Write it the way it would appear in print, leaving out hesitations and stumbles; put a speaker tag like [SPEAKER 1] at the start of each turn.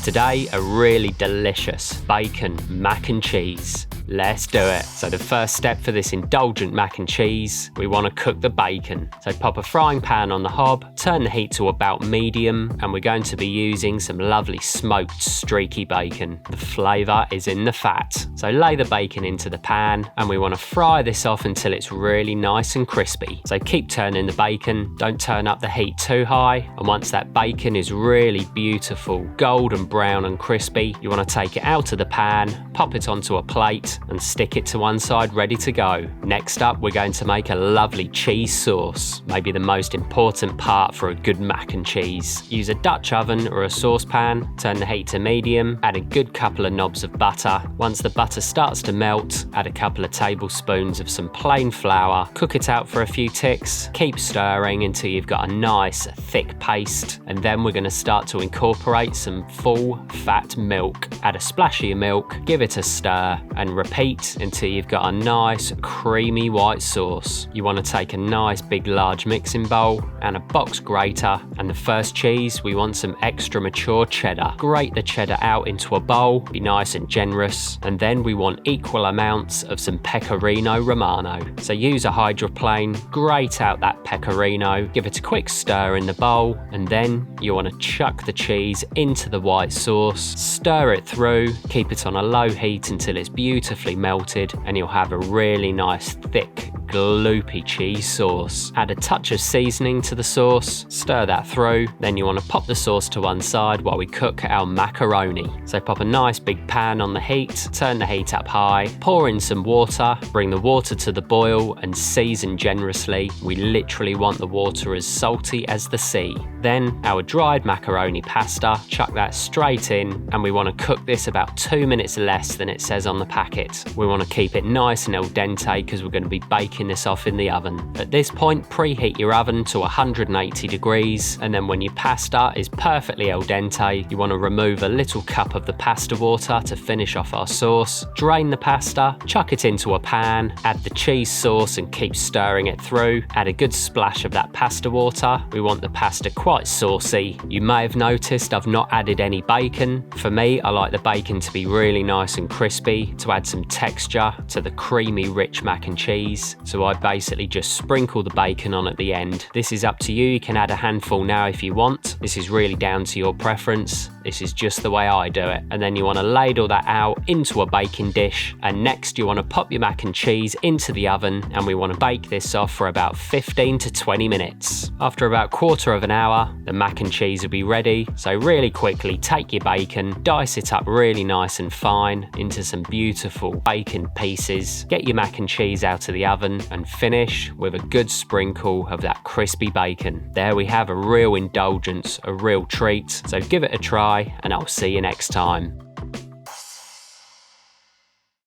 [SPEAKER 1] Today, a really delicious bacon mac and cheese. Let's do it. So the first step for this indulgent mac and cheese, we want to cook the bacon. So pop a frying pan on the hob, turn the heat to about medium, and we're going to be using some lovely smoked streaky bacon. The flavour is in the fat. So lay the bacon into the pan, and we want to fry this off until it's really nice and crispy. So keep turning the bacon, don't turn up the heat too high, and once that bacon is really beautiful, golden brown and crispy, you want to take it out of the pan, pop it onto a plate, and stick it to one side ready to go. Next up, we're going to make a lovely cheese sauce, maybe the most important part for a good mac and cheese. Use a Dutch oven or a saucepan, turn the heat to medium, add a good couple of knobs of butter. Once the butter starts to melt, add a couple of tablespoons of some plain flour, cook it out for a few ticks, keep stirring until you've got a nice thick paste, and then we're going to start to incorporate some full fat milk. Add a splash of your milk, give it a stir, and repeat until you've got a nice creamy white sauce. You want to take a nice big large mixing bowl and a box grater, and the first cheese, we want some extra mature cheddar. Grate the cheddar out into a bowl, be nice and generous, and then we want equal amounts of some pecorino romano. So use a hydroplane, grate out that pecorino, give it a quick stir in the bowl, and then you want to chuck the cheese into the white sauce, stir it through, keep it on a low heat until it's beautifully melted, and you'll have a really nice thick gloopy cheese sauce. Add a touch of seasoning to the sauce, stir that through, then you want to pop the sauce to one side while we cook our macaroni. So pop a nice big pan on the heat, turn the heat up high, pour in some water, bring the water to the boil and season generously. We literally want the water as salty as the sea. Then our dried macaroni pasta, chuck that straight in, and we want to cook this about 2 minutes less than it says on the packet. We want to keep it nice and al dente because we're going to be baking this off in the oven. At this point, preheat your oven to 180 degrees, and then when your pasta is perfectly al dente, you want to remove a little cup of the pasta water to finish off our sauce. Drain the pasta, chuck it into a pan, add the cheese sauce and keep stirring it through. Add a good splash of that pasta water. We want the pasta quite saucy. You may have noticed I've not added any bacon. For me, I like the bacon to be really nice and crispy to add some texture to the creamy rich mac and cheese. So I basically just sprinkle the bacon on at the end. This is up to you. You can add a handful now if you want. This is really down to your preference. This is just the way I do it. And then you want to ladle that out into a baking dish. And next you want to pop your mac and cheese into the oven, and we want to bake this off for about 15 to 20 minutes. After about quarter of an hour, the mac and cheese will be ready. So really quickly take your bacon, dice it up really nice and fine into some beautiful bacon pieces. Get your mac and cheese out of the oven and finish with a good sprinkle of that crispy bacon. There we have a real indulgence, a real treat. So give it a try, and I'll see you next time.